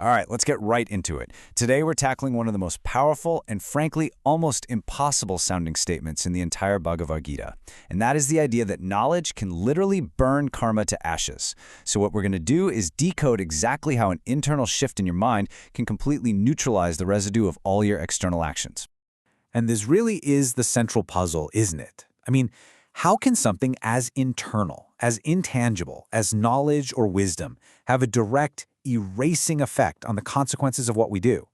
All right, let's get right into it. Today we're tackling one of the most powerful and frankly almost impossible sounding statements in the entire Bhagavad Gita. And that is the idea that knowledge can literally burn karma to ashes. So what we're going to do is decode exactly how an internal shift in your mind can completely neutralize the residue of all your external actions. And this really is the central puzzle, isn't it? I mean, how can something as internal, as intangible, as knowledge or wisdom have a direct, erasing effect on the consequences of what we do?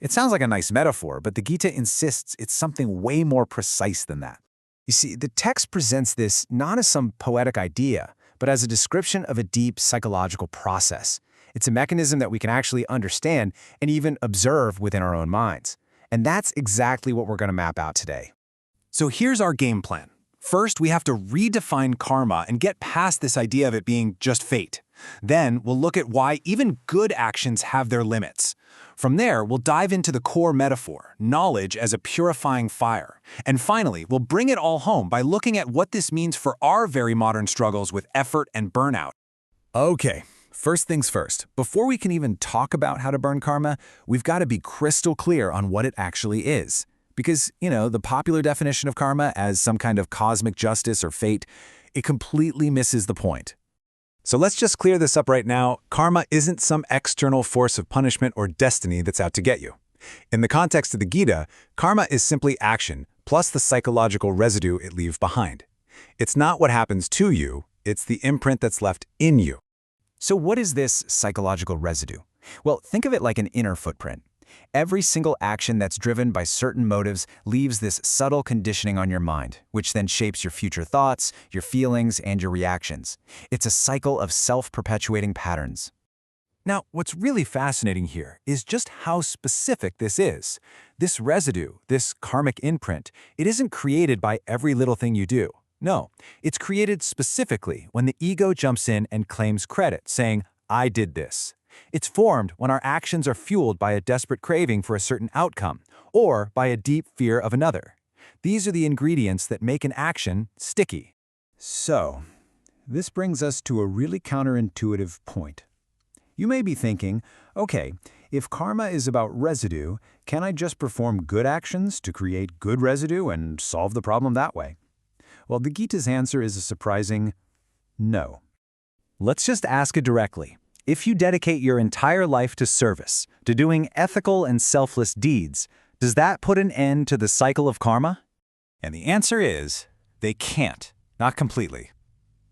It sounds like a nice metaphor, but the Gita insists it's something way more precise than that. You see, the text presents this not as some poetic idea, but as a description of a deep psychological process. It's a mechanism that we can actually understand and even observe within our own minds. And that's exactly what we're going to map out today. So here's our game plan. First, we have to redefine karma and get past this idea of it being just fate. Then, we'll look at why even good actions have their limits. From there, we'll dive into the core metaphor, knowledge as a purifying fire. And finally, we'll bring it all home by looking at what this means for our very modern struggles with effort and burnout. Okay, first things first. Before we can even talk about how to burn karma, we've got to be crystal clear on what it actually is. Because, the popular definition of karma as some kind of cosmic justice or fate, it completely misses the point. So let's just clear this up right now. Karma isn't some external force of punishment or destiny that's out to get you. In the context of the Gita, karma is simply action, plus the psychological residue it leaves behind. It's not what happens to you, it's the imprint that's left in you. So what is this psychological residue? Well, think of it like an inner footprint. Every single action that's driven by certain motives leaves this subtle conditioning on your mind, which then shapes your future thoughts, your feelings, and your reactions. It's a cycle of self-perpetuating patterns. Now, what's really fascinating here is just how specific this is. This residue, this karmic imprint, it isn't created by every little thing you do. No, it's created specifically when the ego jumps in and claims credit, saying, "I did this." It's formed when our actions are fueled by a desperate craving for a certain outcome, or by a deep fear of another. These are the ingredients that make an action sticky. So, this brings us to a really counterintuitive point. You may be thinking, okay, if karma is about residue, can I just perform good actions to create good residue and solve the problem that way? Well, the Gita's answer is a surprising no. Let's just ask it directly. If you dedicate your entire life to service, to doing ethical and selfless deeds, does that put an end to the cycle of karma? And the answer is, they can't, not completely.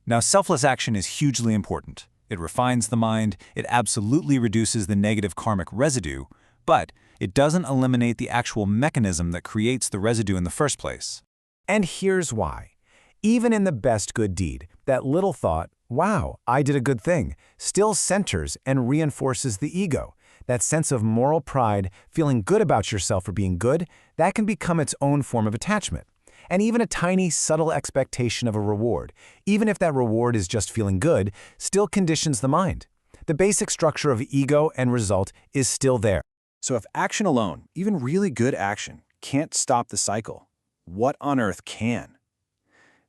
Now, selfless action is hugely important. It refines the mind, it absolutely reduces the negative karmic residue, but it doesn't eliminate the actual mechanism that creates the residue in the first place. And here's why. Even in the best good deed, that little thought, wow, I did a good thing, still centers and reinforces the ego. That sense of moral pride, feeling good about yourself for being good, that can become its own form of attachment. And even a tiny, subtle expectation of a reward, even if that reward is just feeling good, still conditions the mind. The basic structure of ego and result is still there. So if action alone, even really good action, can't stop the cycle, what on earth can?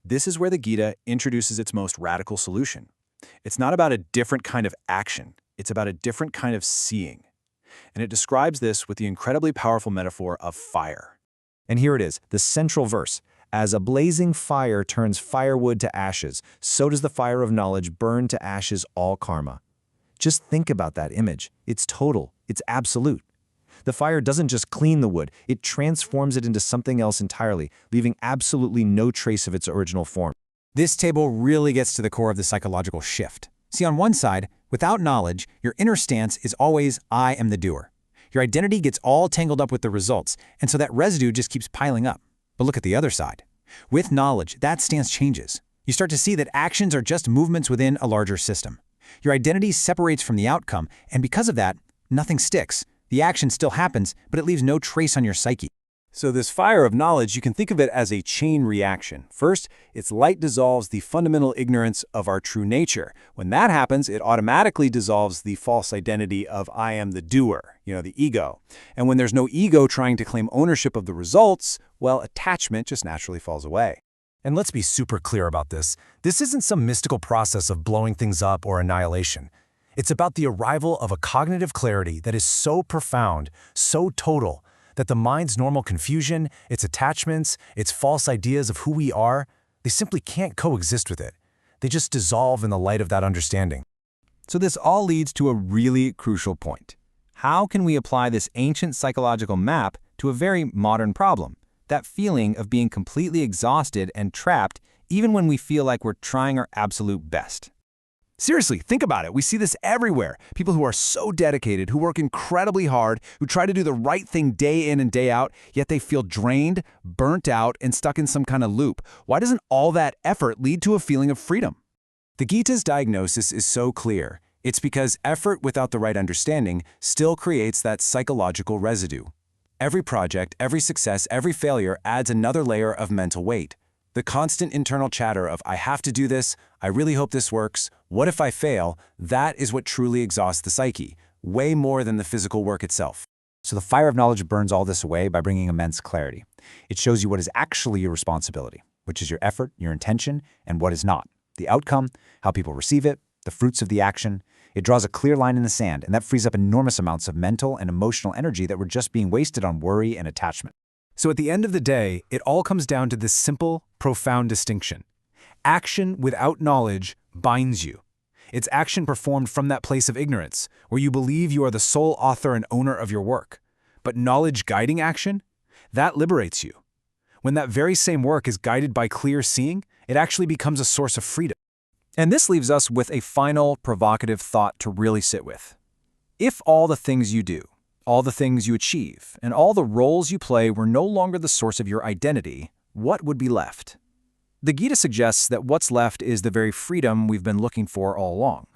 This is where the Gita introduces its most radical solution. It's not about a different kind of action, it's about a different kind of seeing. And it describes this with the incredibly powerful metaphor of fire. And here it is, the central verse. As a blazing fire turns firewood to ashes, so does the fire of knowledge burn to ashes all karma. Just think about that image. It's total, it's absolute. The fire doesn't just clean the wood, it transforms it into something else entirely, leaving absolutely no trace of its original form. This table really gets to the core of the psychological shift. See, on one side, without knowledge, your inner stance is always, I am the doer. Your identity gets all tangled up with the results, and so that residue just keeps piling up. But look at the other side. With knowledge, that stance changes. You start to see that actions are just movements within a larger system. Your identity separates from the outcome, and because of that, nothing sticks. The action still happens, but it leaves no trace on your psyche. So this fire of knowledge, you can think of it as a chain reaction. First, its light dissolves the fundamental ignorance of our true nature. When that happens, it automatically dissolves the false identity of I am the doer, the ego. And when there's no ego trying to claim ownership of the results, well, attachment just naturally falls away. And let's be super clear about this. This isn't some mystical process of blowing things up or annihilation. It's about the arrival of a cognitive clarity that is so profound, so total, that the mind's normal confusion, its attachments, its false ideas of who we are, they simply can't coexist with it. They just dissolve in the light of that understanding. So this all leads to a really crucial point. How can we apply this ancient psychological map to a very modern problem? That feeling of being completely exhausted and trapped even when we feel like we're trying our absolute best. Seriously, think about it. We see this everywhere. People who are so dedicated, who work incredibly hard, who try to do the right thing day in and day out, yet they feel drained, burnt out, and stuck in some kind of loop. Why doesn't all that effort lead to a feeling of freedom? The Gita's diagnosis is so clear. It's because effort without the right understanding still creates that psychological residue. Every project, every success, every failure adds another layer of mental weight. The constant internal chatter of, I have to do this, I really hope this works, what if I fail, that is what truly exhausts the psyche, way more than the physical work itself. So the fire of knowledge burns all this away by bringing immense clarity. It shows you what is actually your responsibility, which is your effort, your intention, and what is not. The outcome, how people receive it, the fruits of the action. It draws a clear line in the sand, and that frees up enormous amounts of mental and emotional energy that were just being wasted on worry and attachment. So at the end of the day, it all comes down to this simple, profound distinction. Action without knowledge binds you. It's action performed from that place of ignorance, where you believe you are the sole author and owner of your work. But knowledge guiding action, that liberates you. When that very same work is guided by clear seeing, it actually becomes a source of freedom. And this leaves us with a final provocative thought to really sit with. If all the things you do, all the things you achieve, and all the roles you play were no longer the source of your identity, what would be left? The Gita suggests that what's left is the very freedom we've been looking for all along.